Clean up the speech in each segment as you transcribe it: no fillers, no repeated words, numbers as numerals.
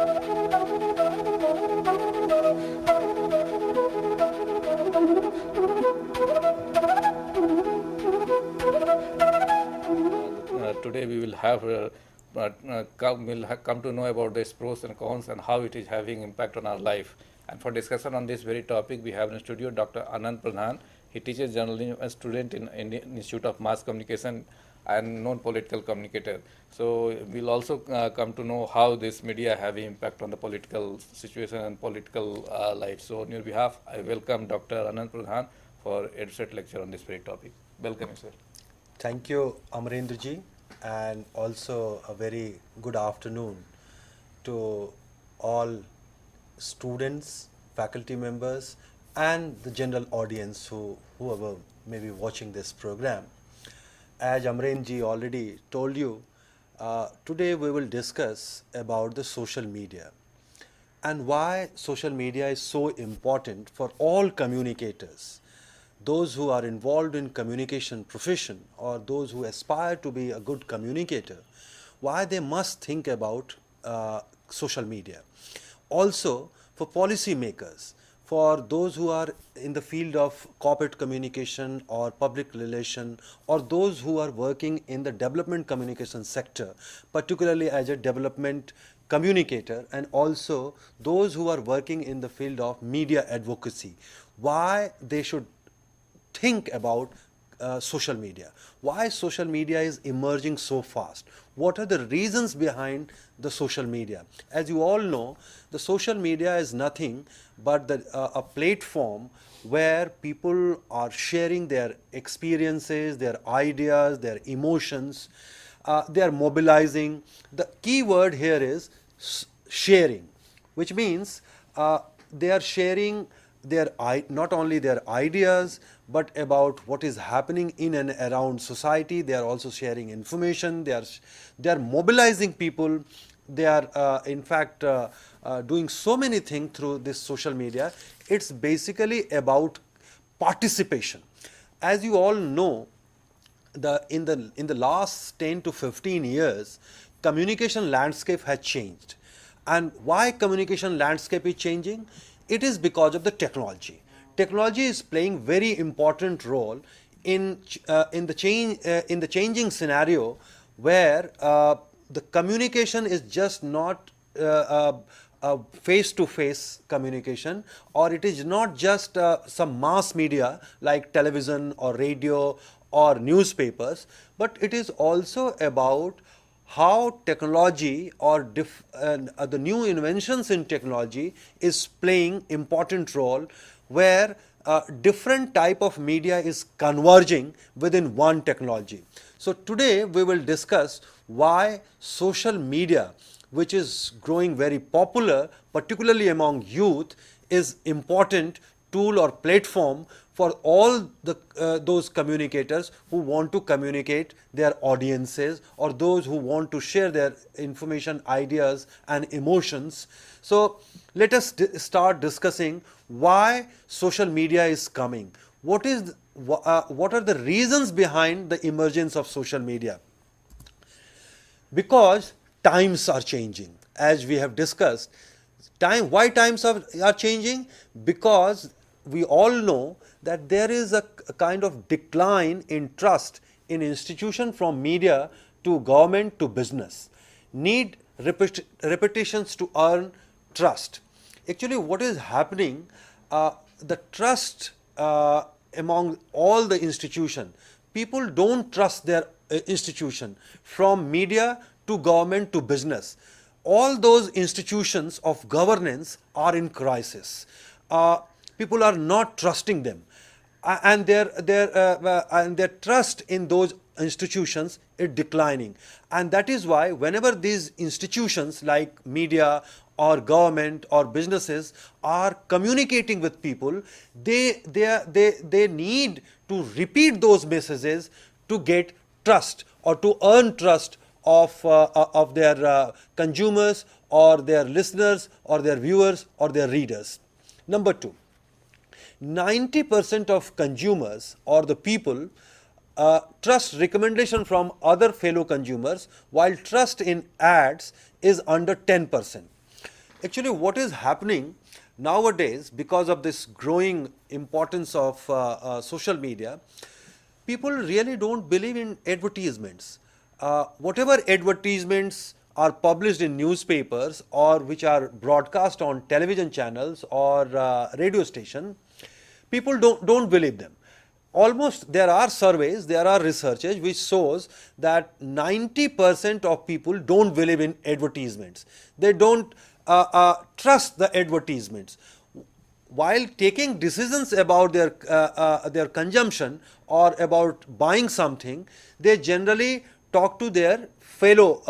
Today we will have come to know about this pros and cons and how it is having impact on our life. And for discussion on this very topic, we have in studio Dr. Anand Pradhan. He teaches journalism as student in Indian Institute of Mass Communication and known political communicator. So we'll also come to know how this media have impact on the political situation and political life. So on your behalf, I welcome Dr. Anand Pradhan for EdSet lecture on this very topic. Welcome, sir. Thank you, Amarendraji, and also a very good afternoon to all students, faculty members, and the general audience whoever may be watching this program. As Amarenji already told you, today we will discuss about the social media and why social media is so important for all communicators, those who are involved in communication profession or those who aspire to be a good communicator, why they must think about social media. Also for policy makers, for those who are in the field of corporate communication or public relation, or those who are working in the development communication sector, particularly as a development communicator, and also those who are working in the field of media advocacy, why they should think about social media. Why social media is emerging so fast? What are the reasons behind the social media? As you all know, the social media is nothing but a platform where people are sharing their experiences, their ideas, their emotions. They are mobilizing. The key word here is sharing, which means they are sharing not only their ideas, but about what is happening in and around society. They are also sharing information. They are mobilizing people. They are in fact doing so many things through this social media. It's basically about participation. As you all know, in the last 10 to 15 years, communication landscape has changed. And why communication landscape is changing? It is because of the technology. Technology is playing very important role in the changing scenario where the communication is just not face-to-face communication, or it is not just some mass media like television or radio or newspapers, but it is also about how technology or the new inventions in technology is playing important role, where different type of media is converging within one technology. So today we will discuss why social media, which is growing very popular, particularly among youth, is important tool or platform for all those communicators who want to communicate their audiences, or those who want to share their information, ideas and emotions. So let us start discussing why social media is coming. What are the reasons behind the emergence of social media? Because times are changing, as we have discussed. Why times are changing? Because we all know that there is a kind of decline in trust in institution, from media to government to business. Need repetitions to earn trust. Actually, what is happening, the trust among all the institution, people don't trust their institution, from media to government to business. All those institutions of governance are in crisis. People are not trusting them, and their trust in those institutions is declining. And that is why whenever these institutions like media or government or businesses are communicating with people, they need to repeat those messages to get trust or to earn trust of their consumers or their listeners or their viewers or their readers. Number two, 90% of consumers or the people trust recommendation from other fellow consumers, while trust in ads is under 10%. Actually, what is happening nowadays, because of this growing importance of social media, people really don't believe in advertisements. Whatever advertisements are published in newspapers or which are broadcast on television channels or radio station, people don't believe them. Almost, there are surveys, there are researches which shows that 90% of people don't believe in advertisements. They don't trust the advertisements. While taking decisions about their consumption or about buying something, they generally talk to their fellow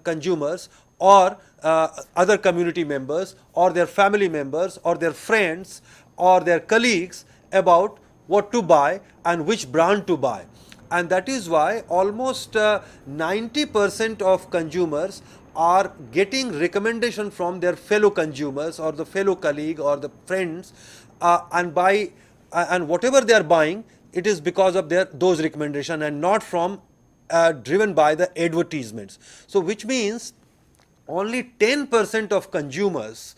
consumers or other community members or their family members or their friends or their colleagues about what to buy and which brand to buy. And that is why almost 90% of consumers are getting recommendation from their fellow consumers or the fellow colleague or the friends, and whatever they are buying, it is because of those recommendations and not from driven by the advertisements. So which means only 10% of consumers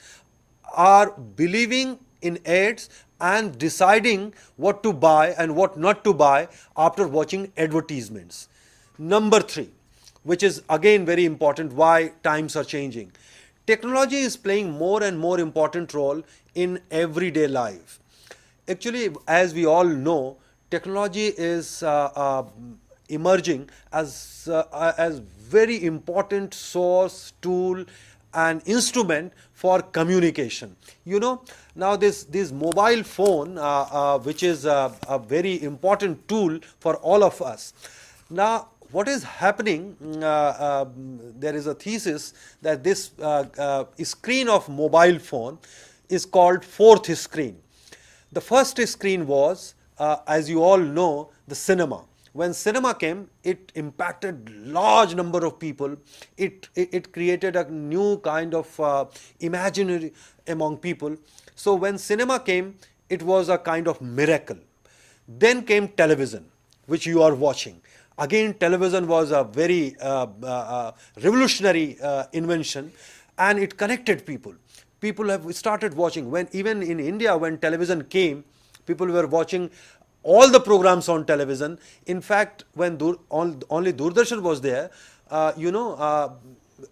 are believing in ads and deciding what to buy and what not to buy after watching advertisements. Number 3, which is again very important, why times are changing. Technology is playing more and more important role in everyday life. Actually, as we all know, technology is emerging as very important source, tool and instrument for communication. You know, now this mobile phone, which is a very important tool for all of us. Now, what is happening, there is a thesis that this screen of mobile phone is called fourth screen. The first screen was, as you all know, the cinema. When cinema came, it impacted large number of people. It created a new kind of imaginary among people. So when cinema came, it was a kind of miracle. Then came television, which you are watching. Again, television was a very revolutionary invention, and it connected people. People have started watching. When even in India, when television came, people were watching all the programs on television. In fact, when only Doordarshan was there,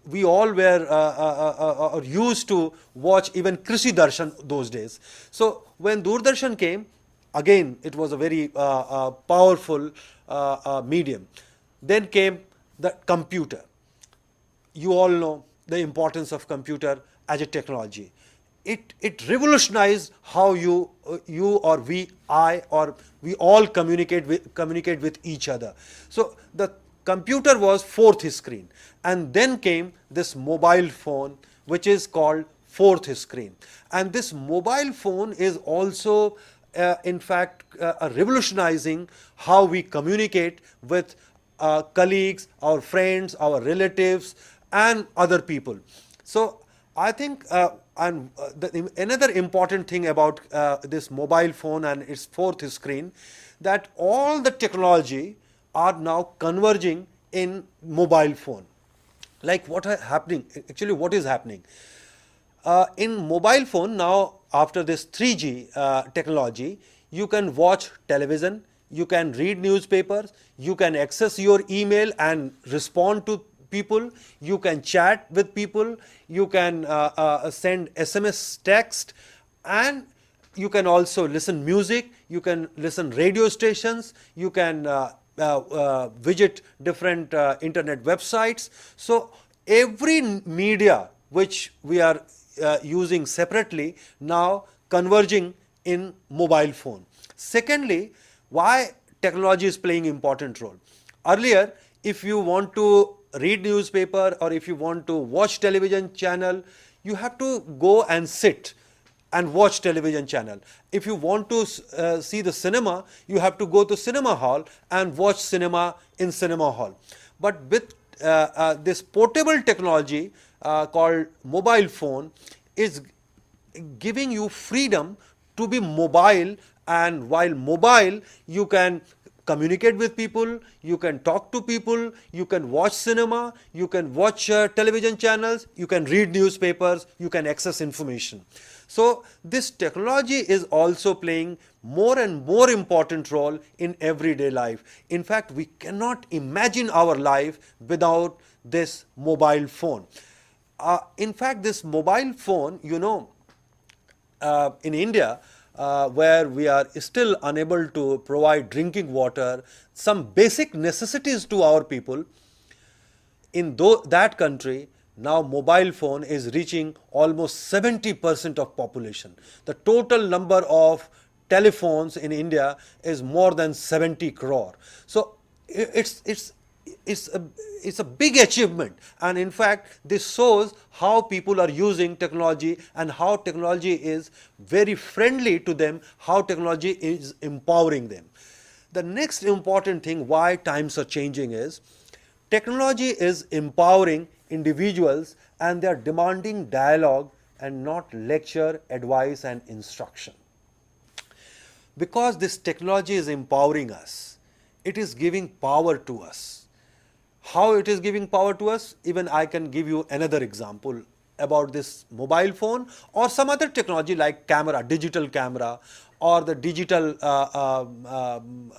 we all were used to watch even Krishi Darshan those days. So when Doordarshan came, again it was a very powerful medium. Then came the computer. You all know the importance of computer as a technology. It revolutionized how you or we, I or we all communicate with each other. So the computer was fourth screen, and then came this mobile phone, which is called fourth screen. And this mobile phone is also in fact revolutionizing how we communicate with colleagues, our friends, our relatives and other people. So I think another important thing about this mobile phone and its fourth screen, that all the technology are now converging in mobile phone. Like what is happening? Actually, what is happening? In mobile phone now, after this 3G technology, you can watch television, you can read newspapers, you can access your email and respond to people, you can chat with people, you can send SMS text, and you can also listen music, you can listen radio stations, you can visit different internet websites. So every media which we are using separately now converging in mobile phone. Secondly, why technology is playing important role? Earlier, if you want to read newspaper or if you want to watch television channel, you have to go and sit and watch television channel. If you want to see the cinema, you have to go to cinema hall and watch cinema in cinema hall. But with this portable technology called mobile phone is giving you freedom to be mobile, and while mobile you can communicate with people, you can talk to people, you can watch cinema, you can watch television channels, you can read newspapers, you can access information. So this technology is also playing more and more important role in everyday life. In fact, we cannot imagine our life without this mobile phone. In fact, this mobile phone, in India, where we are still unable to provide drinking water, some basic necessities to our people, in that country, now mobile phone is reaching almost 70% of population. The total number of telephones in India is more than 70 crore. So it's a big achievement, and in fact this shows how people are using technology and how technology is very friendly to them, how technology is empowering them. The next important thing why times are changing is technology is empowering individuals and they are demanding dialogue and not lecture, advice and instruction. Because this technology is empowering us, it is giving power to us. How it is giving power to us? Even I can give you another example about this mobile phone or some other technology like camera, digital camera or the digital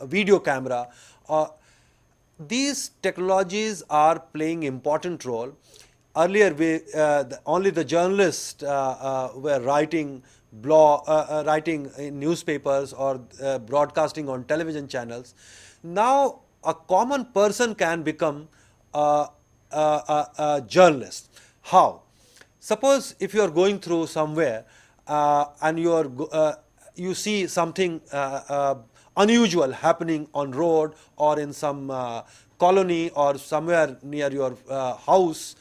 video camera. These technologies are playing important role. Earlier, only the journalists were writing writing in newspapers or broadcasting on television channels. Now, a common person can become a journalist. How? Suppose if you are going through somewhere and you see something unusual happening on road or in some colony or somewhere near your house,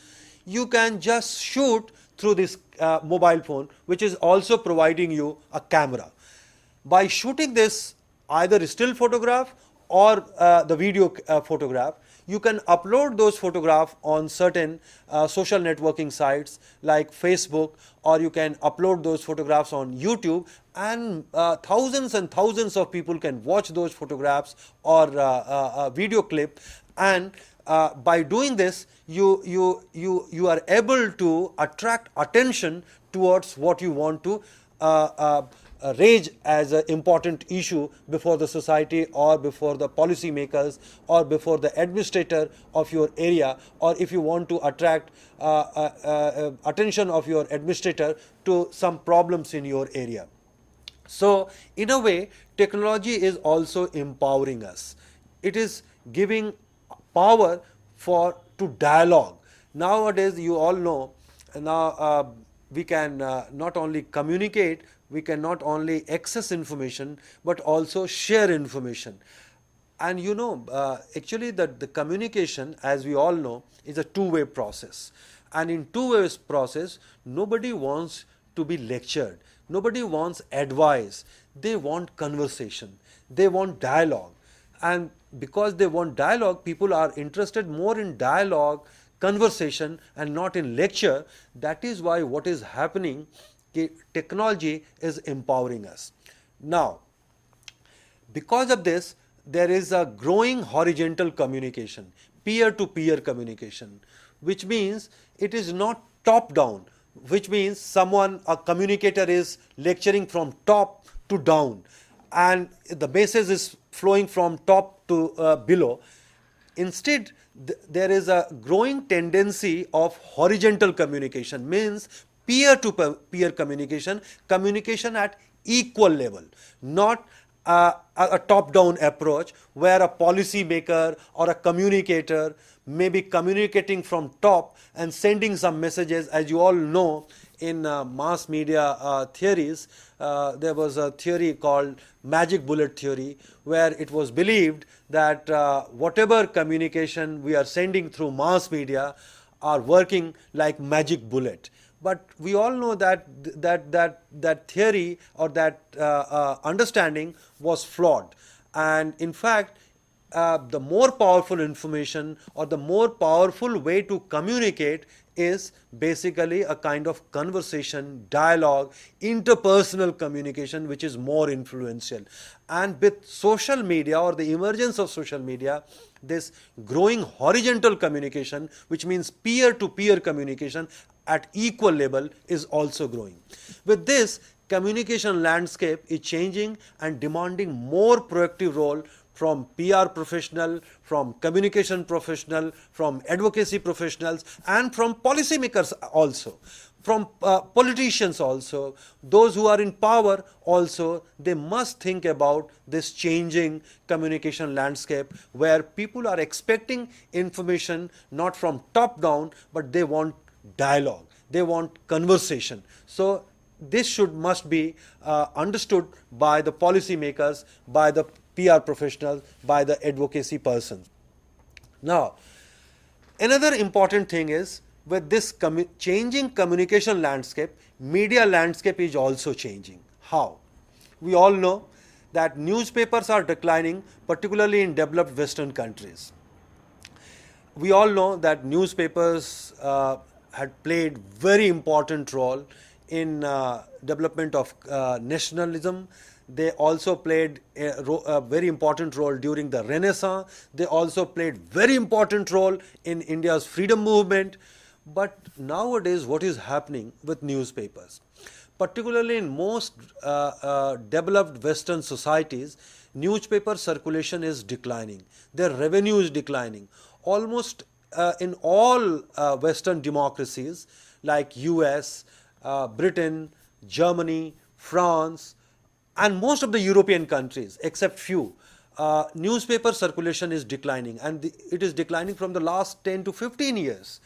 you can just shoot through this mobile phone, which is also providing you a camera. By shooting this either still photograph or the video photograph, you can upload those photographs on certain social networking sites like Facebook, or you can upload those photographs on YouTube, and thousands and thousands of people can watch those photographs or video clip. And by doing this, you are able to attract attention towards what you want to raise as an important issue before the society or before the policy makers or before the administrator of your area, or if you want to attract attention of your administrator to some problems in your area. So in a way, technology is also empowering us. It is giving power to dialogue. Nowadays, you all know, now we can not only communicate, we can not only access information, but also share information. And actually the communication, as we all know, is a two-way process. And in two-way process, nobody wants to be lectured. Nobody wants advice. They want conversation. They want dialogue. And because they want dialogue, people are interested more in dialogue, conversation, and not in lecture. That is why what is happening, technology is empowering us. Now, because of this, there is a growing horizontal communication, peer-to-peer communication, which means it is not top-down, which means a communicator is lecturing from top to down, and the message is flowing from top to below. Instead, there is a growing tendency of horizontal communication, means peer-to-peer communication, communication at equal level, not a top-down approach where a policy maker or a communicator may be communicating from top and sending some messages. As you all know, in mass media theories, there was a theory called magic bullet theory, where it was believed that whatever communication we are sending through mass media are working like magic bullet. But we all know that theory or that understanding was flawed. And in fact, the more powerful information or the more powerful way to communicate is basically a kind of conversation, dialogue, interpersonal communication, which is more influential. And with social media or the emergence of social media, this growing horizontal communication, which means peer-to-peer communication at equal level, is also growing. With this, communication landscape is changing and demanding more proactive role from PR professional, from communication professional, from advocacy professionals, and from policymakers also, from politicians also, those who are in power also. They must think about this changing communication landscape where people are expecting information not from top down, but they want dialogue, they want conversation. So this must be understood by the policymakers, by the PR professionals, by the advocacy persons. Now, another important thing is, with this changing communication landscape, media landscape is also changing. How? We all know that newspapers are declining, particularly in developed Western countries. We all know that newspapers had played very important role in development of nationalism. They also played a very important role during the Renaissance. They also played very important role in India's freedom movement. But nowadays, what is happening with newspapers? Particularly in most developed Western societies, newspaper circulation is declining. Their revenue is declining. Almost in all Western democracies like US, Britain, Germany, France, and most of the European countries, except few, newspaper circulation is declining, and it is declining from the last 10 to 15 years.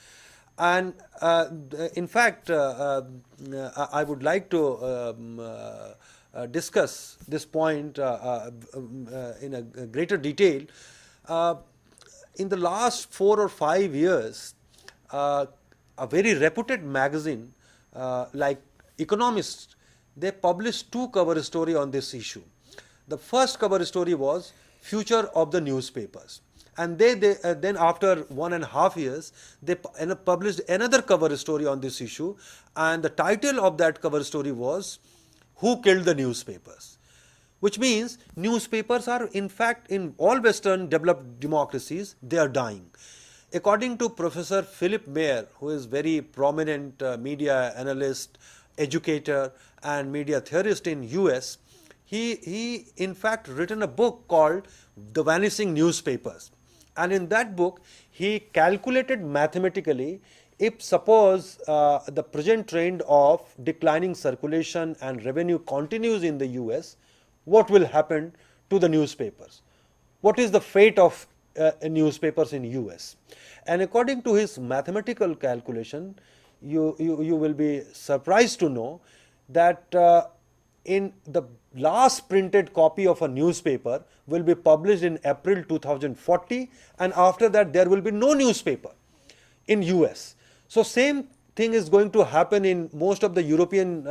And in fact, I would like to discuss this point in a greater detail. In the last 4 or 5 years, a very reputed magazine like Economist, they published 2 cover story on this issue. The first cover story was Future of the Newspapers, and then after 1.5 years, they published another cover story on this issue, and the title of that cover story was Who Killed the Newspapers? Which means newspapers are, in fact, in all Western developed democracies, they are dying. According to Professor Philip Mayer, who is very prominent media analyst, educator, and media theorist in US, he in fact written a book called The Vanishing Newspapers. And in that book, he calculated mathematically, if suppose the present trend of declining circulation and revenue continues in the US, what will happen to the newspapers? What is the fate of newspapers in US? And according to his mathematical calculation, you will be surprised to know that in the last printed copy of a newspaper will be published in April 2040, and after that there will be no newspaper in US. So same thing is going to happen in most of the European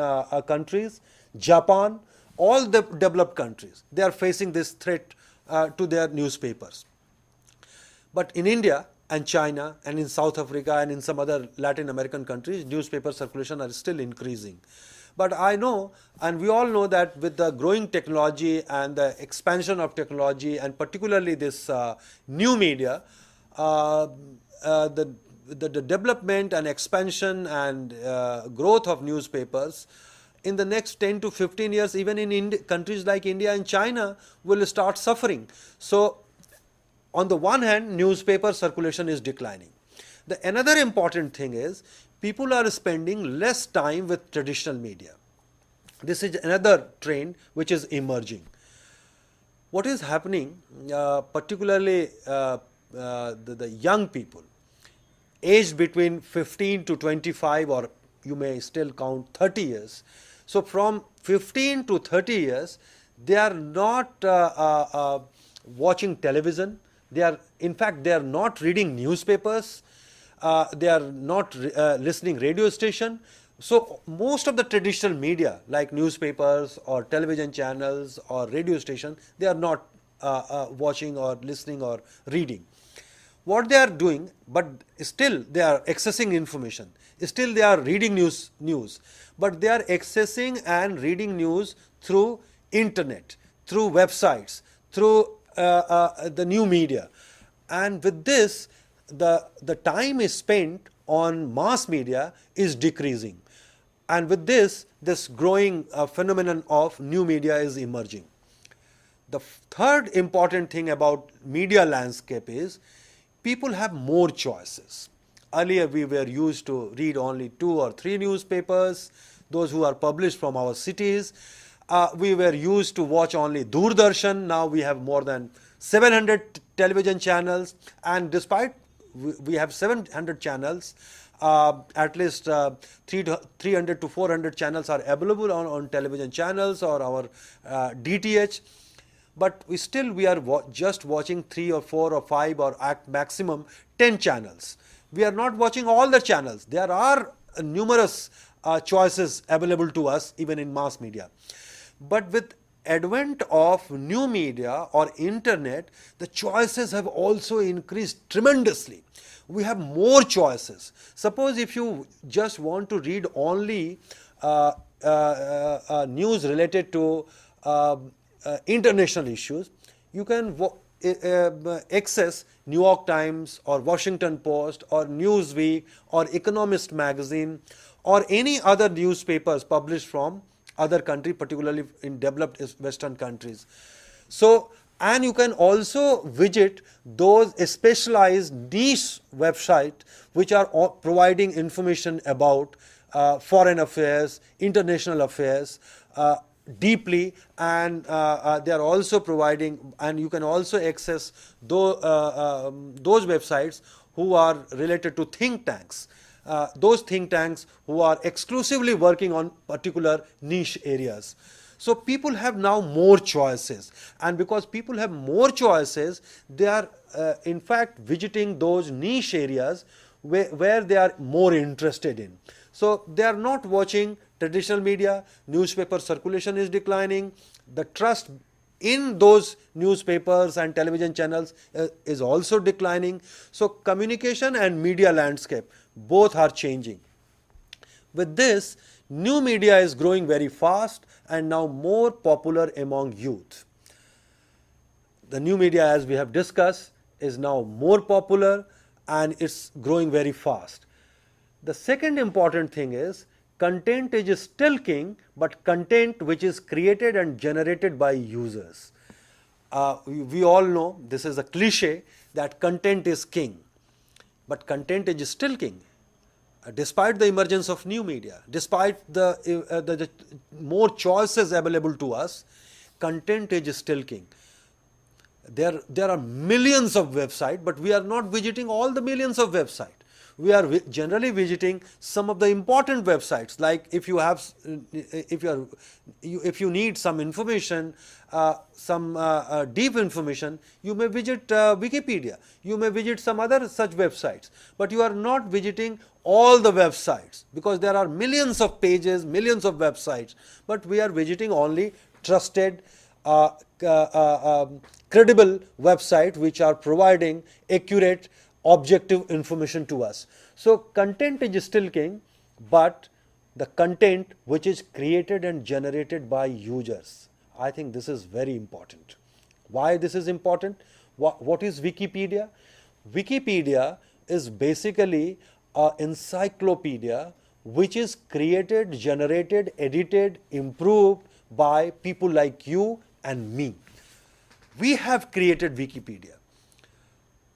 countries, Japan, all the developed countries. They are facing this threat to their newspapers. But in India and China and in South Africa and in some other Latin American countries, newspaper circulation are still increasing. But I know, and we all know, that with the growing technology and the expansion of technology, and particularly this new media, the development and expansion and growth of newspapers in the next 10 to 15 years, even in countries like India and China, will start suffering. So on the one hand, newspaper circulation is declining. Another important thing is people are spending less time with traditional media. This is another trend which is emerging. What is happening, particularly the young people, aged between 15 to 25, or you may still count 30 years. So from 15 to 30 years, they are not watching television. In fact, they are not reading newspapers. They are not listening radio station. So most of the traditional media like newspapers or television channels or radio station, they are not watching or listening or reading. What they are doing, but still they are accessing information, still they are reading news, but they are accessing and reading news through internet, through websites, through the new media. And with this, the time is spent on mass media is decreasing. And with this growing phenomenon of new media is emerging. The third important thing about media landscape is people have more choices. Earlier we were used to read only 2 or 3 newspapers, those who are published from our cities. We were used to watch only Doordarshan. Now we have more than 700 television channels, and despite we have 700 channels, at least 300 to 400 channels are available on television channels or our DTH. But we are just watching 3 or 4 or 5 or at maximum 10 channels. We are not watching all the channels. There are numerous choices available to us even in mass media. But with advent of new media or internet, the choices have also increased tremendously. We have more choices. Suppose if you just want to read only news related to international issues, you can access New York Times or Washington Post or Newsweek or Economist magazine or any other newspapers published from other country, particularly in developed Western countries. So, and you can also visit those specialized niche websites which are providing information about foreign affairs, international affairs, deeply, and they are also providing, and you can also access those websites who are related to think tanks, those think tanks who are exclusively working on particular niche areas. So people have now more choices, and because people have more choices, they are in fact visiting those niche areas where they are more interested in. So they are not watching traditional media, newspaper circulation is declining, the trust in those newspapers and television channels is also declining. So communication and media landscape both are changing. With this, new media is growing very fast and now more popular among youth. The new media, as we have discussed, is now more popular and it's growing very fast. The second important thing is content is still king, but content which is created and generated by users. We all know, this is a cliche, that content is king, but content is still king. Despite the emergence of new media, despite the more choices available to us, content is still king. There are millions of websites, but we are not visiting all the millions of websites. We are generally visiting some of the important websites. Like if you need some information, some deep information, you may visit Wikipedia. You may visit some other such websites, but you are not visiting all the websites because there are millions of pages, millions of websites. But we are visiting only trusted, credible websites which are providing accurate, objective information to us. So content is still king, but the content which is created and generated by users, I think this is very important. Why this is important? What is Wikipedia? Wikipedia is basically an encyclopedia which is created, generated, edited, improved by people like you and me. We have created Wikipedia.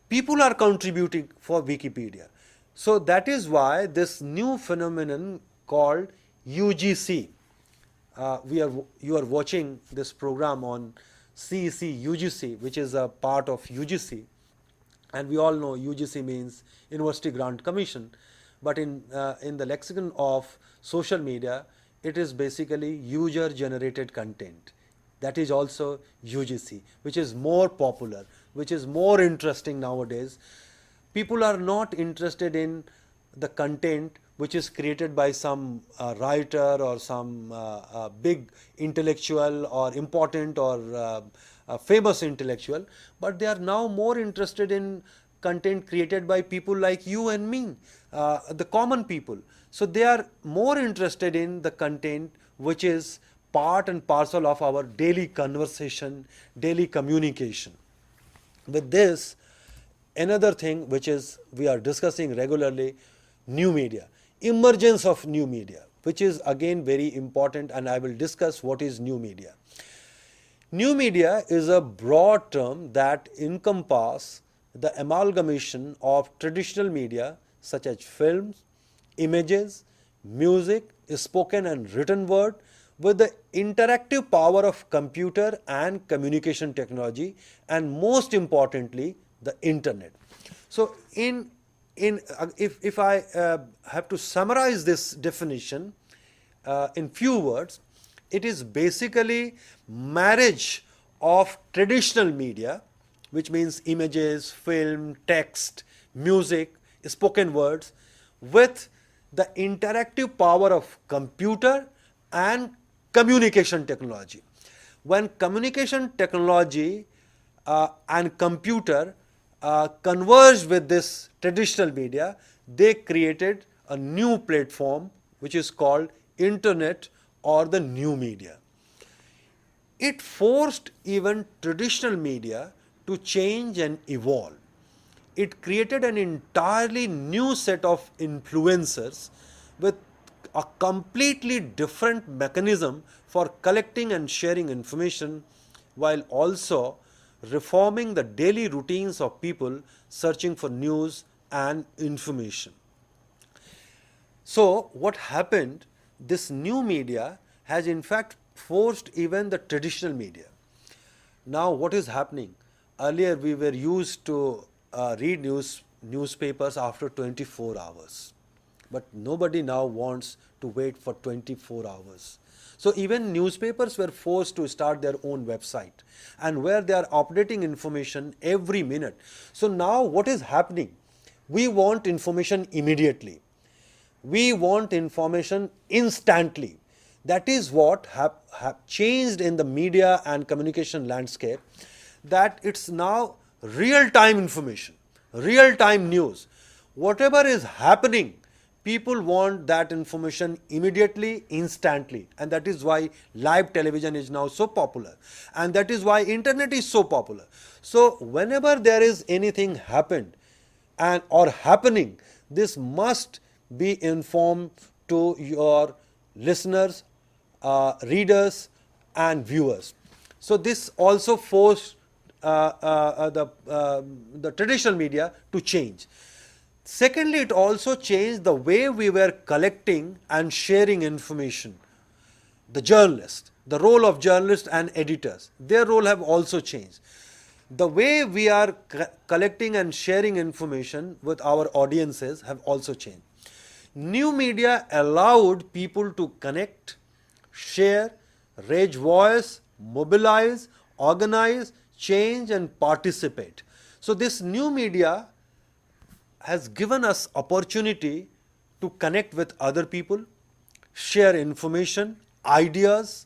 People are contributing for Wikipedia. So that is why this new phenomenon called UGC. You are watching this program on CEC UGC, which is a part of UGC. And we all know UGC means University Grant Commission. But in the lexicon of social media, it is basically user generated content. That is also UGC, which is more popular, which is more interesting nowadays. People are not interested in the content which is created by some writer or some big intellectual or important or famous intellectual, but they are now more interested in content created by people like you and me, the common people. So they are more interested in the content which is part and parcel of our daily conversation, daily communication. With this, another thing which is we are discussing regularly, new media, emergence of new media, which is again very important, and I will discuss what is new media. New media is a broad term that encompasses the amalgamation of traditional media such as films, images, music, spoken and written word with the interactive power of computer and communication technology, and most importantly the internet. So if I have to summarize this definition in few words, it is basically marriage of traditional media, which means images, film, text, music, spoken words, with the interactive power of computer and communication technology. When communication technology and computer converged with this traditional media, they created a new platform which is called internet or the new media. It forced even traditional media to change and evolve. It created an entirely new set of influencers with a completely different mechanism for collecting and sharing information, while also reforming the daily routines of people searching for news and information. So what happened, this new media has in fact forced even the traditional media. Now what is happening? Earlier we were used to read newspapers after 24 hours. But nobody now wants to wait for 24 hours. So even newspapers were forced to start their own website, and where they are updating information every minute. So now what is happening? We want information immediately. We want information instantly. That is what have changed in the media and communication landscape, that it's now real-time information, real-time news. Whatever is happening, people want that information immediately, instantly, and that is why live television is now so popular, and that is why internet is so popular. So whenever there is anything happened and or happening, this must be informed to your listeners, readers and viewers. So this also forced the traditional media to change. Secondly, it also changed the way we were collecting and sharing information. The journalists, the role of journalists and editors, their role have also changed. The way we are collecting and sharing information with our audiences have also changed. New media allowed people to connect, share, raise voice, mobilize, organize, change and participate. So this new media has given us opportunity to connect with other people, share information, ideas,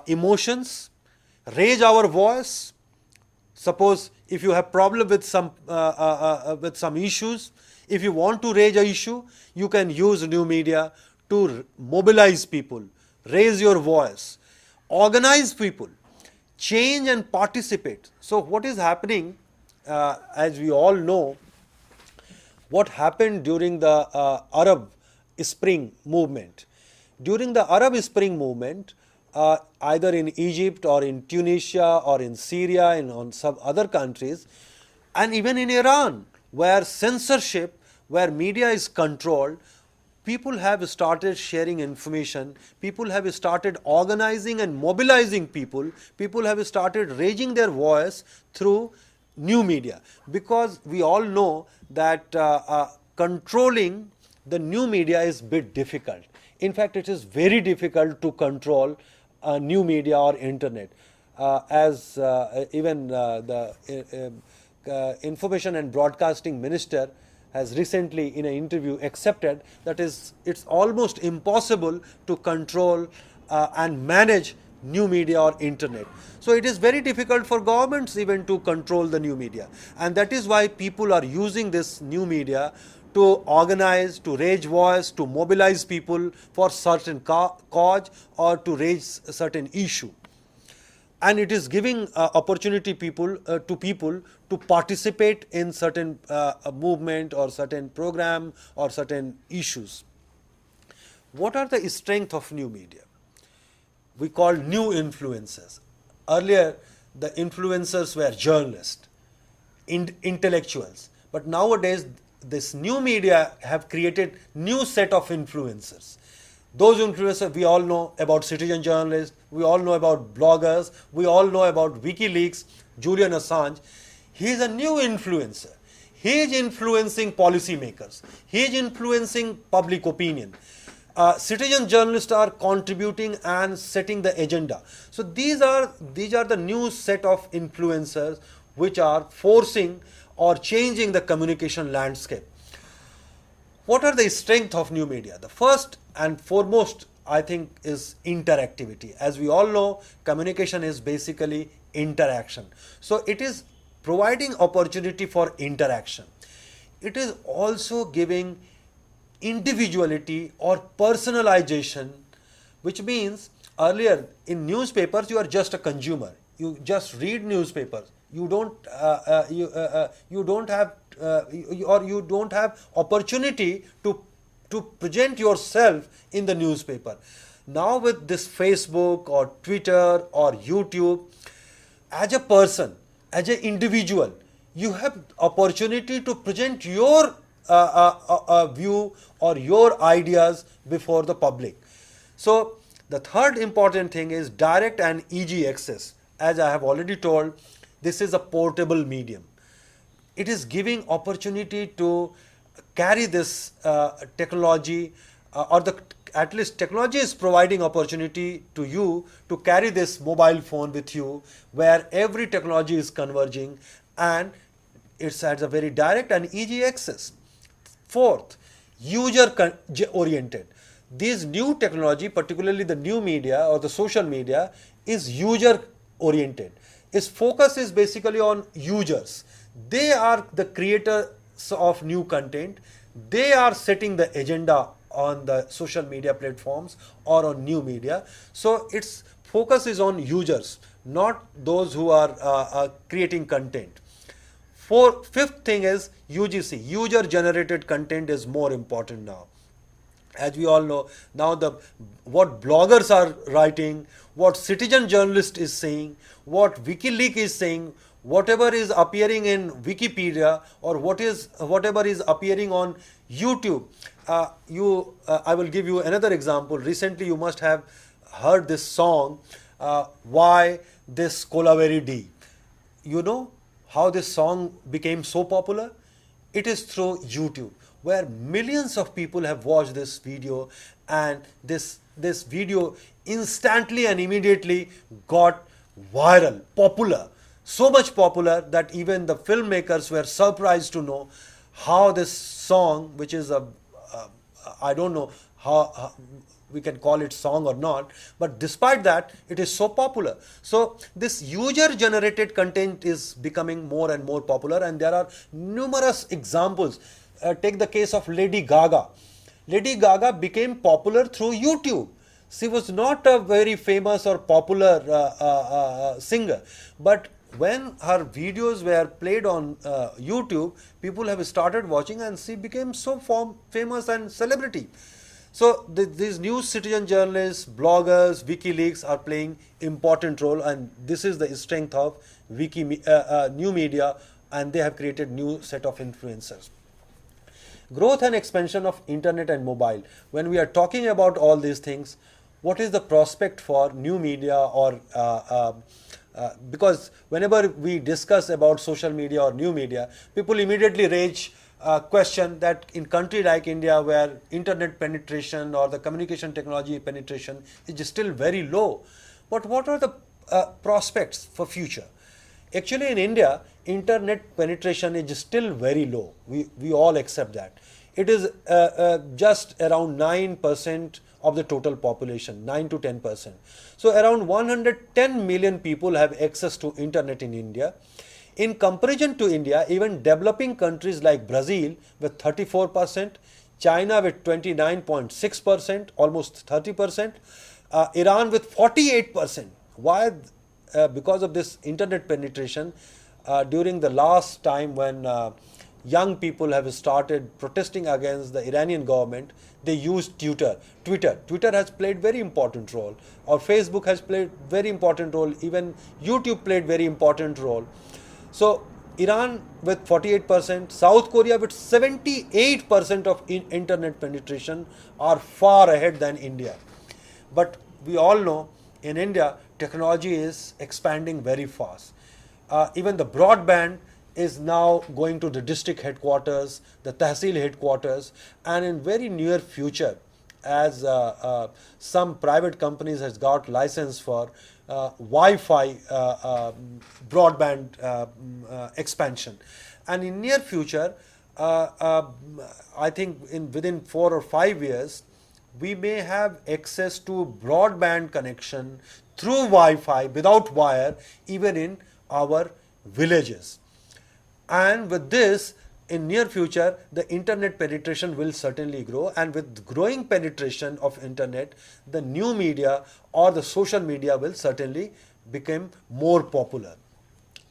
emotions, raise our voice. Suppose if you have problem with some issues, if you want to raise an issue, you can use new media to mobilize people, raise your voice, organize people, change and participate. So what is happening, as we all know, what happened during the Arab Spring movement. During the Arab Spring movement, either in Egypt or in Tunisia or in Syria and on some other countries, and even in Iran, where censorship, where media is controlled, people have started sharing information, people have started organizing and mobilizing people, people have started raising their voice through new media, because we all know that controlling the new media is a bit difficult. In fact, it is very difficult to control new media or internet, as even the Information and Broadcasting Minister has recently in an interview accepted that it's almost impossible to control and manage new media or internet. So it is very difficult for governments even to control the new media, and that is why people are using this new media to organize, to raise voice, to mobilize people for certain cause or to raise a certain issue. And it is giving opportunity to people to participate in certain movement or certain program or certain issues. What are the strength of new media? We call new influencers. Earlier, the influencers were journalists, intellectuals, but nowadays this new media have created new set of influencers. Those influencers, we all know about citizen journalists, we all know about bloggers, we all know about WikiLeaks, Julian Assange. He is a new influencer. He is influencing policymakers. He is influencing public opinion. Citizen journalists are contributing and setting the agenda. So these are the new set of influencers which are forcing or changing the communication landscape. What are the strengths of new media? The first and foremost, I think, is interactivity. As we all know, communication is basically interaction. So it is providing opportunity for interaction. It is also giving individuality or personalization, which means earlier in newspapers you are just a consumer. You just read newspapers. You don't have opportunity to present yourself in the newspaper. Now with this Facebook or Twitter or YouTube, as a person, as an individual, you have opportunity to present your view or your ideas before the public. So the third important thing is direct and easy access. As I have already told, this is a portable medium. It is giving opportunity to carry this technology, at least technology is providing opportunity to you to carry this mobile phone with you, where every technology is converging and it has a very direct and easy access. Fourth, user oriented. This new technology, particularly the new media or the social media, is user oriented. Its focus is basically on users. They are the creators of new content. They are setting the agenda on the social media platforms or on new media. So its focus is on users, not those who are creating content. Fifth thing is UGC, user generated content is more important now. As we all know, now what bloggers are writing, what citizen journalist is saying, what WikiLeaks is saying, whatever is appearing in Wikipedia or whatever is appearing on YouTube. I will give you another example. Recently you must have heard this song, Why This Colaveri D. You know how this song became so popular? It is through YouTube, where millions of people have watched this video, and this video instantly and immediately got viral, popular. So much popular that even the filmmakers were surprised to know how this song, which is I don't know how we can call it song or not, but despite that, it is so popular. So this user generated content is becoming more and more popular, and there are numerous examples. Take the case of Lady Gaga. Lady Gaga became popular through YouTube. She was not a very famous or popular singer, but when her videos were played on YouTube, people have started watching and she became so famous and celebrity. So these new citizen journalists, bloggers, WikiLeaks are playing important role, and this is the strength of new media, and they have created new set of influencers. Growth and expansion of internet and mobile. When we are talking about all these things, what is the prospect for new media or because whenever we discuss about social media or new media, people immediately raise a question that in country like India, where internet penetration or the communication technology penetration is still very low, but what are the prospects for future? Actually in India, internet penetration is still very low. We all accept that. It is just around 9% of the total population, 9 to 10%. So around 110 million people have access to internet in India. In comparison to India, even developing countries like Brazil with 34%, China with 29.6%, almost 30%, Iran with 48%. Why? Because of this internet penetration. During the last time when young people have started protesting against the Iranian government, they used Twitter. Twitter has played very important role, or Facebook has played very important role, even YouTube played very important role. So Iran with 48%, South Korea with 78% of internet penetration are far ahead than India. But we all know in India, technology is expanding very fast. Even the broadband is now going to the district headquarters, the Tehsil headquarters, and in very near future, as some private companies has got license for Wi-Fi broadband expansion, and in near future, I think within 4 or 5 years, we may have access to broadband connection through Wi-Fi without wire even in our villages. And with this, in near future, the internet penetration will certainly grow, and with growing penetration of internet, the new media or the social media will certainly become more popular.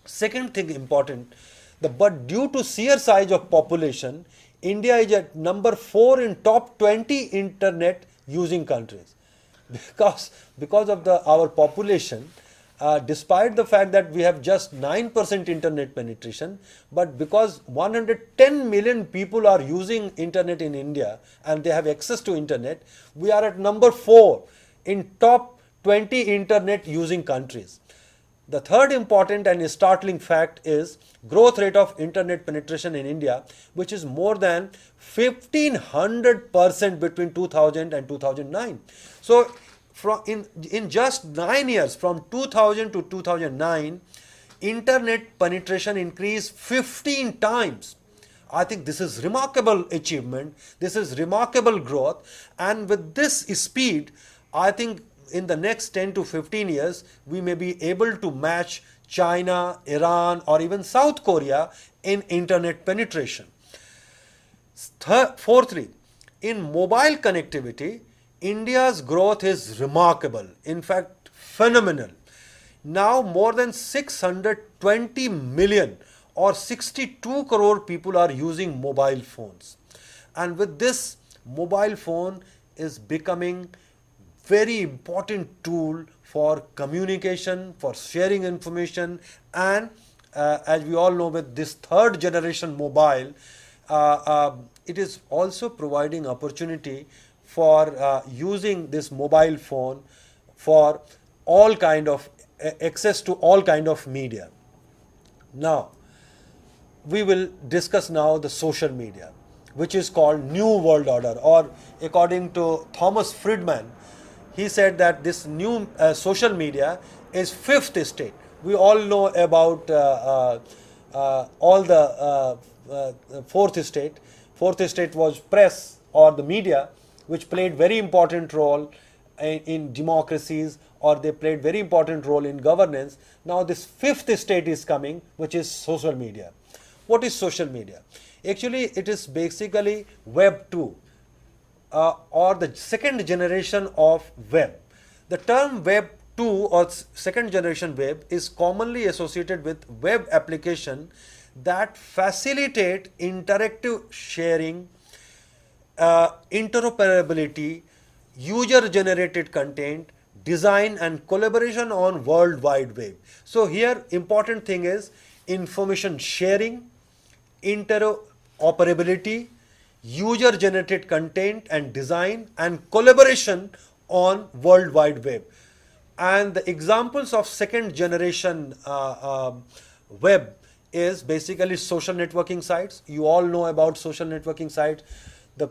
Second thing important, but due to sheer size of population, India is at number 4 in top 20 internet using countries. Because of our population, despite the fact that we have just 9% internet penetration, but because 110 million people are using internet in India and they have access to internet, we are at number 4 in top 20 internet using countries. The third important and startling fact is growth rate of internet penetration in India, which is more than 1500% between 2000 and 2009. So in just 9 years, from 2000 to 2009, internet penetration increased 15 times. I think this is remarkable achievement. This is remarkable growth. And with this speed, I think in the next 10 to 15 years, we may be able to match China, Iran, or even South Korea in internet penetration. Fourthly, in mobile connectivity, India's growth is remarkable, in fact phenomenal. Now more than 620 million or 62 crore people are using mobile phones. And with this, mobile phone is becoming very important tool for communication, for sharing information, and as we all know, with this third generation mobile, it is also providing opportunity for using this mobile phone for all kind of access to all kind of media. Now, we will discuss now the social media, which is called New World Order, or according to Thomas Friedman, he said that this new social media is fifth estate. We all know about all the fourth estate. Fourth estate was press or the media, which played very important role in democracies, or they played very important role in governance. Now this fifth estate is coming, which is social media. What is social media? Actually, it is basically Web 2. Or the second generation of web. The term Web 2 or second generation web is commonly associated with web application that facilitate interactive sharing, interoperability, user generated content, design and collaboration on World Wide Web. So here important thing is information sharing, interoperability, user generated content and design, and collaboration on World Wide Web. And the examples of second generation web is basically social networking sites. You all know about social networking sites, the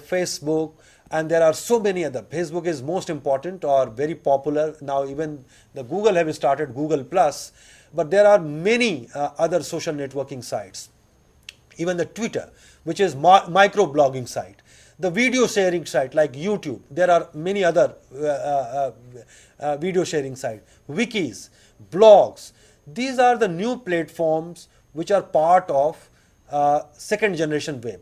Facebook, and there are so many other. Facebook is most important or very popular. Now even the Google have started Google Plus, but there are many other social networking sites. Even the Twitter, which is micro blogging site. The video sharing site like YouTube, there are many other video sharing sites, wikis, blogs. These are the new platforms which are part of second generation web,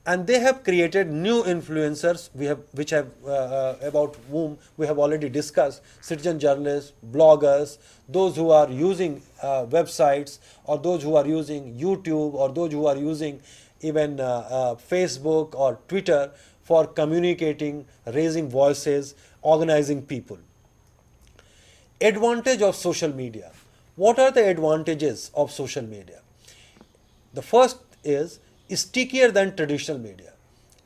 and they have created new influencers which have about whom we have already discussed: citizen journalists, bloggers, those who are using websites, or those who are using YouTube, or those who are using even Facebook or Twitter for communicating, raising voices, organizing people. Advantage of social media. What are the advantages of social media? The first is stickier than traditional media.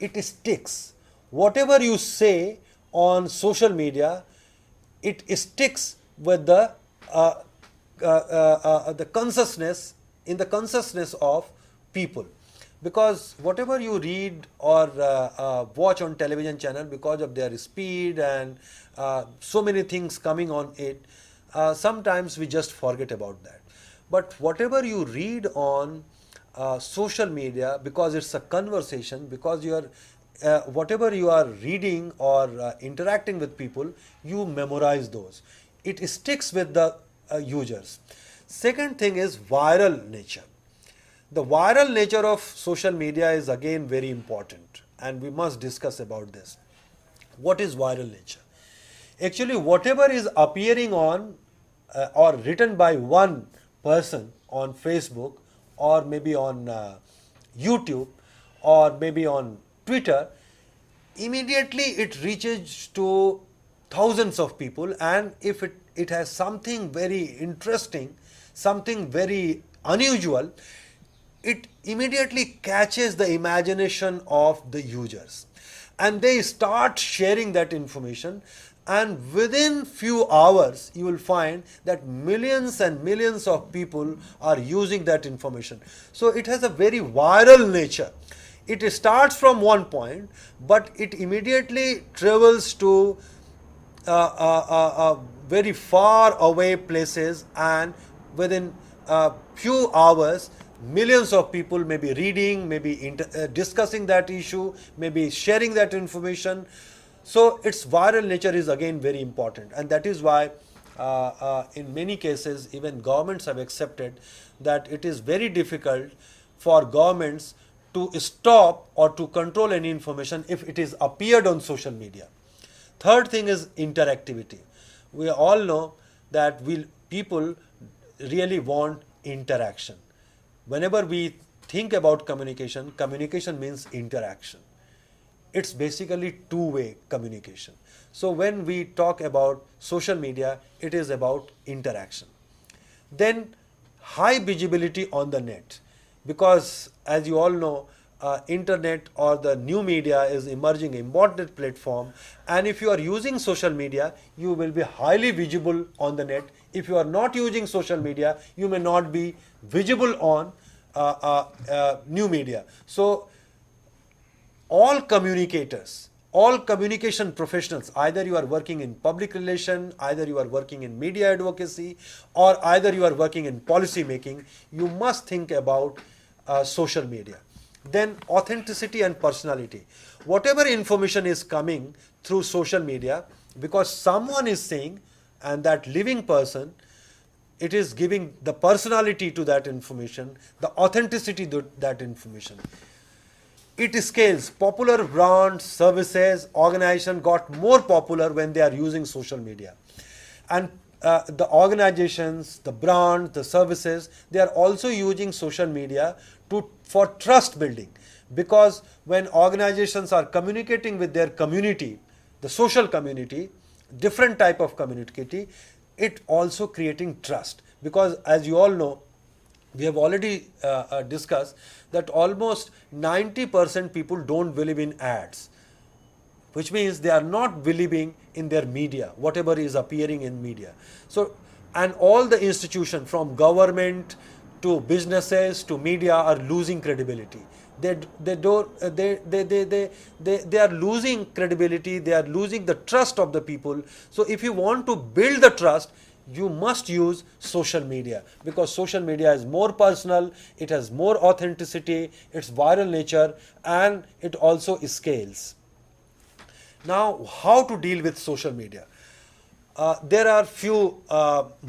It sticks. Whatever you say on social media, it sticks with the consciousness, in the consciousness of people. Because whatever you read or watch on television channel, because of their speed and so many things coming on it, sometimes we just forget about that. But whatever you read on social media, because it's a conversation, because you are whatever you are reading or interacting with people, you memorize those. It sticks with the users. Second thing is viral nature. The viral nature of social media is again very important, and we must discuss about this. What is viral nature? Actually, whatever is appearing on or written by one person on Facebook, or maybe on YouTube, or maybe on Twitter, immediately it reaches to thousands of people, and if it has something very interesting, something very unusual, it immediately catches the imagination of the users, and they start sharing that information, and within few hours you will find that millions and millions of people are using that information. So it has a very viral nature. It starts from one point, but it immediately travels to very far away places, and within a few hours millions of people may be reading, maybe discussing that issue, maybe sharing that information. So its viral nature is again very important, and that is why in many cases even governments have accepted that it is very difficult for governments to stop or to control any information if it is appeared on social media. Third thing is interactivity. We all know that people really want interaction. Whenever we think about communication, communication means interaction. It's basically two-way communication. So when we talk about social media, it is about interaction. Then high visibility on the net, because as you all know, internet or the new media is emerging important platform, and if you are using social media, you will be highly visible on the net. If you are not using social media, you may not be visible on new media. So all communicators, all communication professionals, either you are working in public relation, either you are working in media advocacy, or either you are working in policy making, you must think about social media. Then authenticity and personality. Whatever information is coming through social media, because someone is saying, and that living person, it is giving the personality to that information, the authenticity to that information. It scales. Popular brands, services, organization got more popular when they are using social media. And the organizations, the brands, the services, they are also using social media for trust building. Because when organizations are communicating with their community, the social community, different type of community, it also creating trust. Because as you all know, we have already discussed that almost 90% people don't believe in ads, which means they are not believing in their media, whatever is appearing in media. So, and all the institutions from government to businesses to media are losing credibility. They are losing credibility, they are losing the trust of the people. So if you want to build the trust, you must use social media, because social media is more personal, it has more authenticity, it's viral nature, and it also scales. Now, how to deal with social media? There are few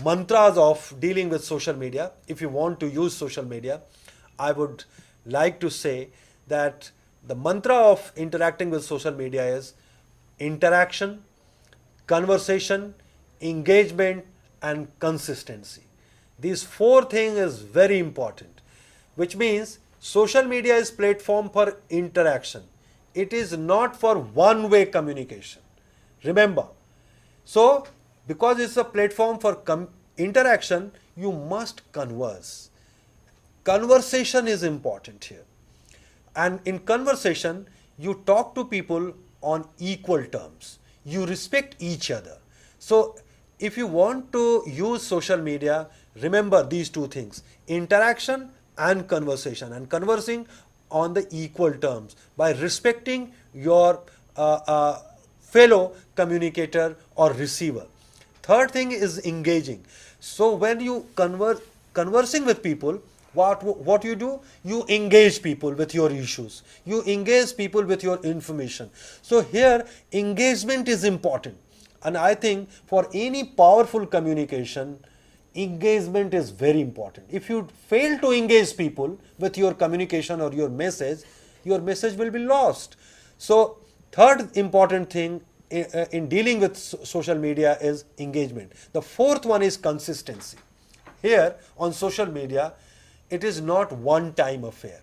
mantras of dealing with social media. If you want to use social media, I would like to say that the mantra of interacting with social media is interaction, conversation, engagement, and consistency. These four things is very important, which means social media is platform for interaction. It is not for one-way communication. Remember, so because it's a platform for interaction, you must converse. Conversation is important here. And in conversation, you talk to people on equal terms. You respect each other. So if you want to use social media, remember these two things: interaction and conversation, and conversing on the equal terms by respecting your fellow communicator or receiver. Third thing is engaging. So when you conversing with people, what you do? You engage people with your issues. You engage people with your information. So here engagement is important. And I think for any powerful communication, engagement is very important. If you fail to engage people with your communication or your message will be lost. So third important thing in dealing with social media is engagement. The fourth one is consistency. Here on social media, it is not one time affair.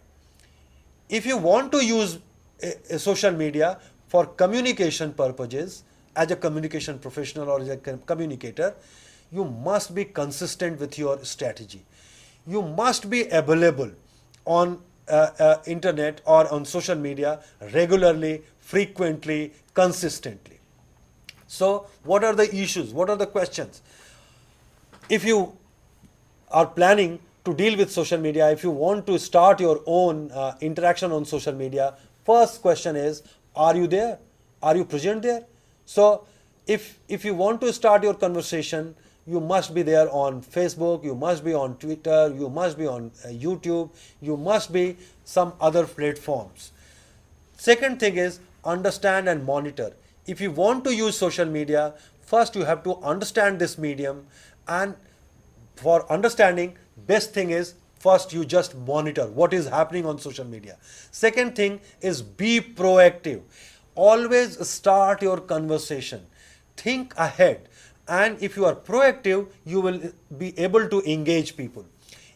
If you want to use a social media for communication purposes, as a communication professional or as a communicator, you must be consistent with your strategy. You must be available on internet or on social media regularly, frequently, consistently. So what are the issues? What are the questions? If you are planning to deal with social media, if you want to start your own interaction on social media, first question is, are you there? Are you present there? So if you want to start your conversation, you must be there on Facebook, you must be on Twitter, you must be on YouTube, you must be some other platforms. Second thing is understand and monitor. If you want to use social media, first you have to understand this medium, and for understanding, best thing is first you just monitor what is happening on social media. Second thing is be proactive. Always start your conversation. Think ahead. And if you are proactive, you will be able to engage people.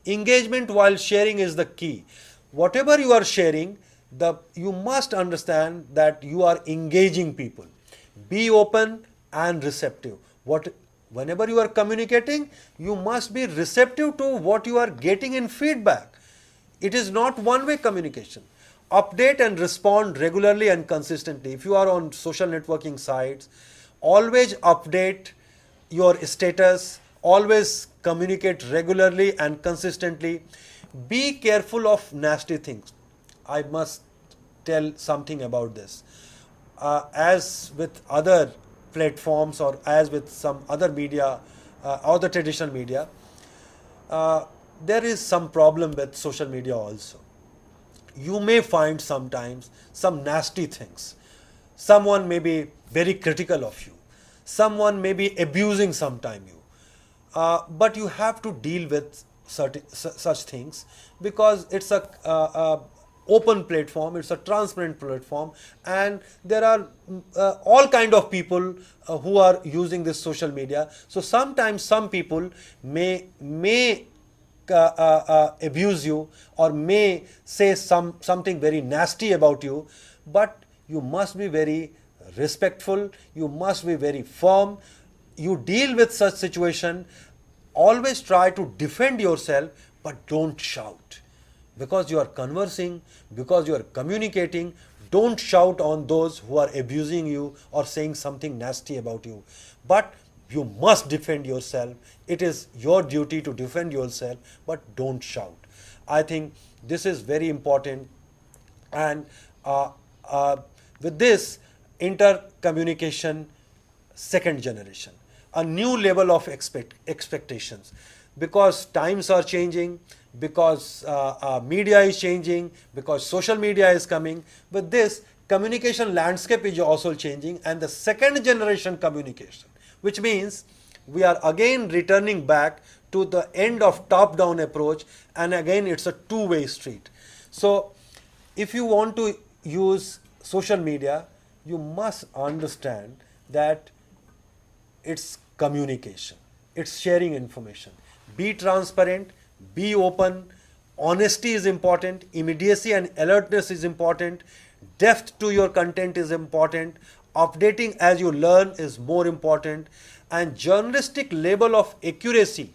Engagement while sharing is the key. Whatever you are sharing, you must understand that you are engaging people. Be open and receptive. Whenever you are communicating, you must be receptive to what you are getting in feedback. It is not one-way communication. Update and respond regularly and consistently. If you are on social networking sites, always update your status, always communicate regularly and consistently. Be careful of nasty things. I must tell something about this. As with other platforms or as with some other media or the traditional media, there is some problem with social media also. You may find sometimes some nasty things. Someone may be very critical of you. Someone may be abusing sometime you. But you have to deal with such things, because it's a open platform, it's a transparent platform, and there are all kind of people who are using this social media. So sometimes some people may abuse you or may say something very nasty about you, but you must be very respectful, you must be very firm. You deal with such situation, always try to defend yourself, but don't shout. Because you are conversing, because you are communicating, don't shout on those who are abusing you or saying something nasty about you. But you must defend yourself. It is your duty to defend yourself, but don't shout. I think this is very important. And with this, intercommunication second generation. a new level of expectations, because times are changing, because media is changing, because social media is coming. With this, communication landscape is also changing, and the second generation communication, which means we are again returning back to the end of top-down approach, and again it's a two-way street. So if you want to use social media, you must understand that it's communication, it's sharing information. Be transparent, be open, honesty is important, immediacy and alertness is important, depth to your content is important, updating as you learn is more important, and journalistic level of accuracy,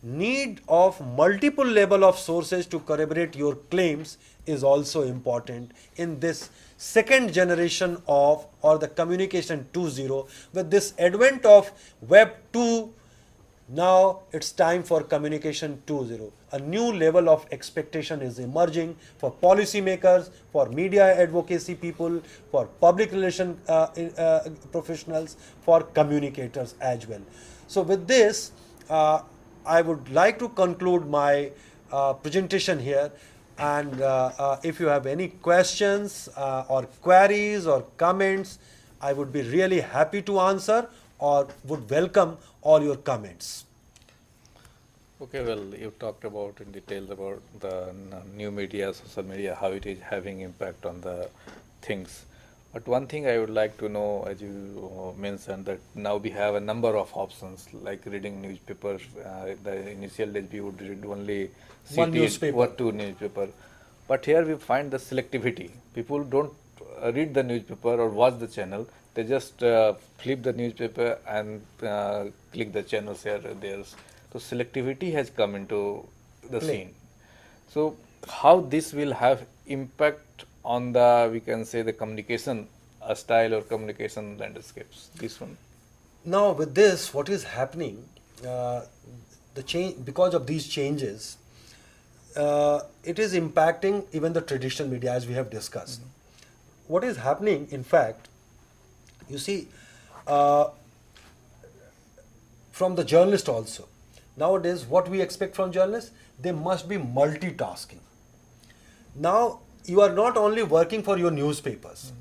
need of multiple level of sources to corroborate your claims is also important in this second generation of, or the communication 2.0. With this advent of web 2, now it's time for communication 2.0. A new level of expectation is emerging for policymakers, for media advocacy people, for public relation professionals, for communicators as well. So with this, I would like to conclude my presentation here, and if you have any questions or queries or comments, I would be really happy to answer, or would welcome all your comments. Okay, well, you talked about in details about the new media, social media, how it is having impact on the things. But one thing I would like to know, as you mentioned, that now we have a number of options, like reading newspapers. The initial days we would read only One cities, newspaper. or two newspaper. But here we find the selectivity. People don't read the newspaper or watch the channel. They just flip the newspaper and click the channels here and there. So selectivity has come into the scene. So how this will have impact on the, we can say, the communication style or communication landscapes, this one? Now with this, what is happening, the change, because of these changes, it is impacting even the traditional media, as we have discussed. What is happening, in fact, you see, from the journalist also, nowadays what we expect from journalists, they must be multitasking. Now you are not only working for your newspapers,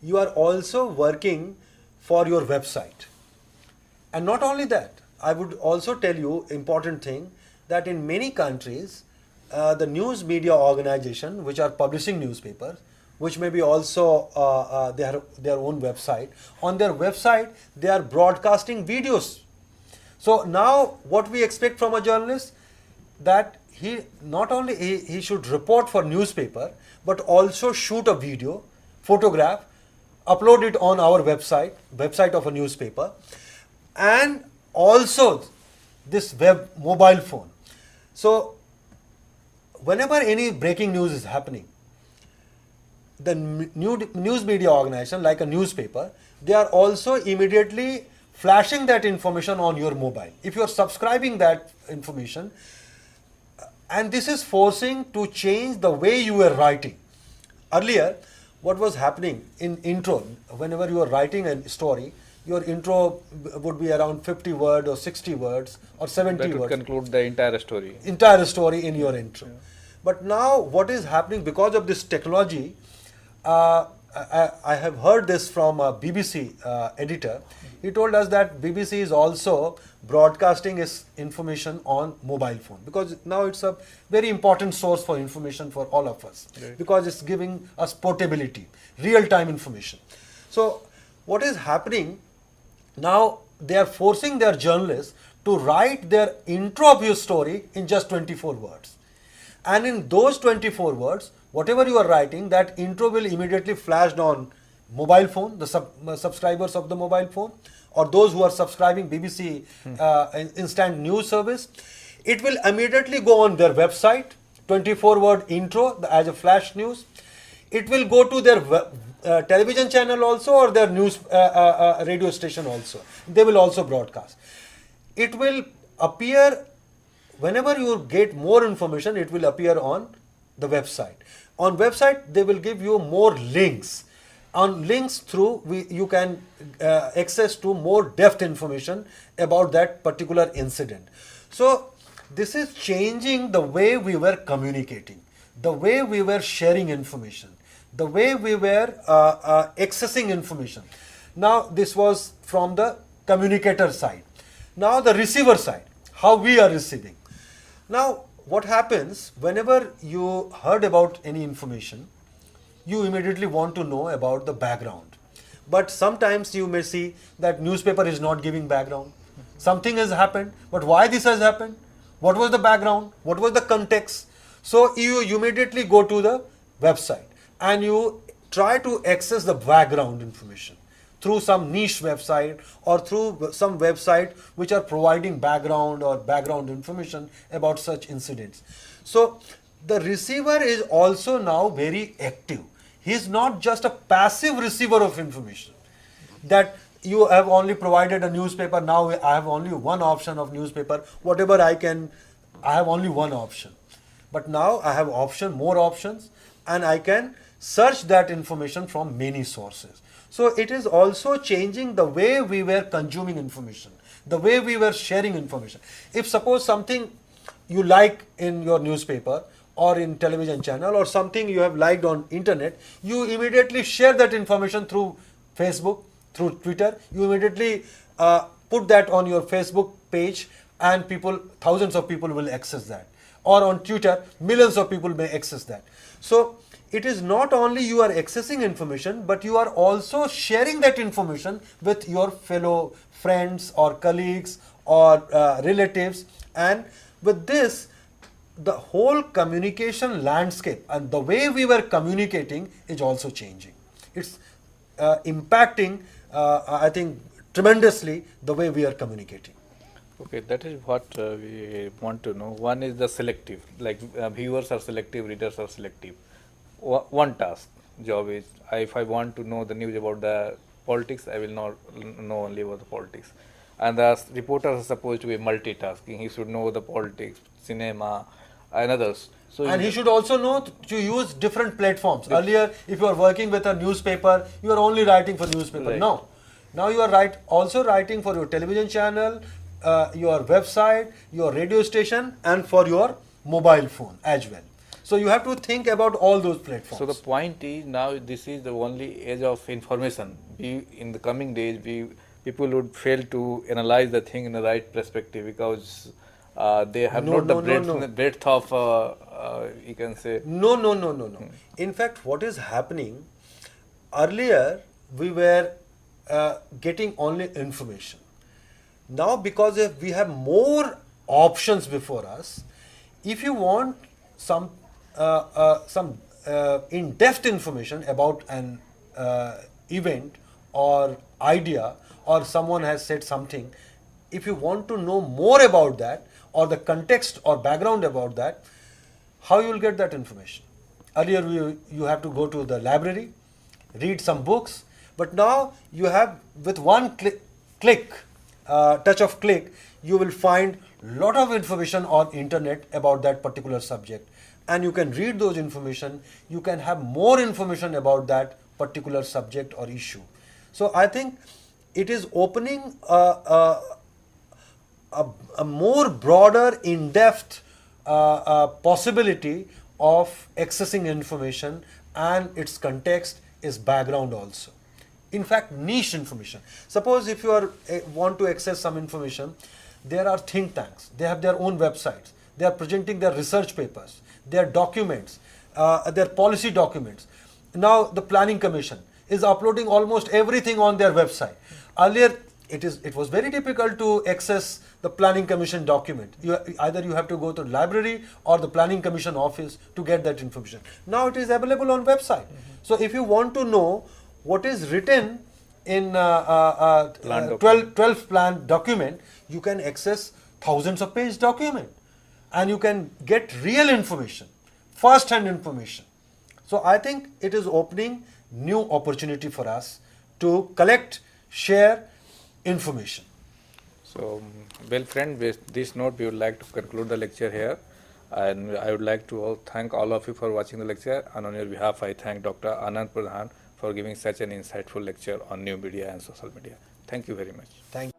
you are also working for your website. And not only that, I would also tell you important thing, that in many countries, the news media organization which are publishing newspapers, which may be also their own website, on their website they are broadcasting videos. So now what we expect from a journalist, that he not only he should report for newspaper, but also shoot a video, photograph, upload it on our website of a newspaper, and also this web mobile phone. So whenever any breaking news is happening, the news media organization, like a newspaper, they are also immediately flashing that information on your mobile, if you are subscribing that information. And this is forcing to change the way you were writing. Earlier, what was happening in intro, whenever you are writing a story, your intro would be around 50 words or 60 words or 70 That would words. conclude the entire story. Entire story in your intro. But now what is happening, because of this technology, I have heard this from a BBC editor. He told us that BBC is also broadcasting its information on mobile phone, because now it's a very important source for information for all of us, Right. because it's giving us portability, real-time information. So what is happening now, they are forcing their journalists to write their intro of your story in just 24 words. And in those 24 words, whatever you are writing, that intro will immediately flash on mobile phone, the subscribers of the mobile phone, or those who are subscribing BBC instant news service. It will immediately go on their website, 24-word intro as a flash news. It will go to their television channel also, or their news radio station also. They will also broadcast. It will appear, whenever you get more information, it will appear on the website. On website, they will give you more links. On links through, you can access to more depth information about that particular incident. So this is changing the way we were communicating, the way we were sharing information, the way we were accessing information. Now this was from the communicator side. Now the receiver side, how we are receiving. Now what happens whenever you heard about any information, you immediately want to know about the background. But sometimes you may see that newspaper is not giving background. Something has happened, but why this has happened? What was the background? What was the context? So you immediately go to the website and you try to access the background information through some niche website or through some website which are providing background or background information about such incidents. So the receiver is also now very active. He is not just a passive receiver of information, that you have only provided a newspaper, now I have only one option of newspaper, whatever I have only one option. But now I have more options, and I can search that information from many sources. So it is also changing the way we were consuming information, the way we were sharing information. If suppose something you like in your newspaper or in television channel or something you have liked on internet, you immediately share that information through Facebook, through Twitter. You immediately put that on your Facebook page, and thousands of people will access that. Or on Twitter, millions of people may access that. So it is not only you are accessing information, but you are also sharing that information with your fellow friends or colleagues or relatives. And with this, the whole communication landscape and the way we were communicating is also changing. It's impacting, I think, tremendously the way we are communicating. Okay, that is what we want to know. One is the selective, like viewers are selective, readers are selective. One task, job is, if I want to know the news about the politics, I will not know only about the politics. And the reporters are supposed to be multitasking. He should know the politics, cinema, and others. So and he should also know to use different platforms. Earlier, if you are working with a newspaper, you are only writing for newspaper. Right. Now you are also writing for your television channel, your website, your radio station, and for your mobile phone as well. So you have to think about all those platforms. So the point is, now this is the only age of information. In the coming days, people would fail to analyze the thing in the right perspective, because they have the breadth of, you can say. No. In fact, what is happening, earlier we were getting only information. Now, because we have more options before us, if you want some in-depth information about an event or idea, or someone has said something, if you want to know more about that, or the context or background about that, how you will get that information? Earlier you have to go to the library, read some books, but now you have, with one touch of click, you will find lot of information on internet about that particular subject, and you can read those information. You can have more information about that particular subject or issue. So I think it is opening a more broader, in-depth possibility of accessing information, and its context is background also. In fact, niche information. Suppose if you want to access some information, there are think tanks. They have their own websites. They are presenting their research papers, their documents, their policy documents. Now the Planning Commission is uploading almost everything on their website. Earlier, it was very difficult to access the Planning Commission document. Either you have to go to the library or the Planning Commission office to get that information. Now it is available on website. So if you want to know what is written in 12th plan document, you can access thousands of page document, and you can get real information, first-hand information. So I think it is opening new opportunity for us to collect, share information. So, well friend, with this note we would like to conclude the lecture here, and I would like to thank all of you for watching the lecture, and on your behalf I thank Dr. Anand Pradhan for giving such an insightful lecture on new media and social media. Thank you very much. Thank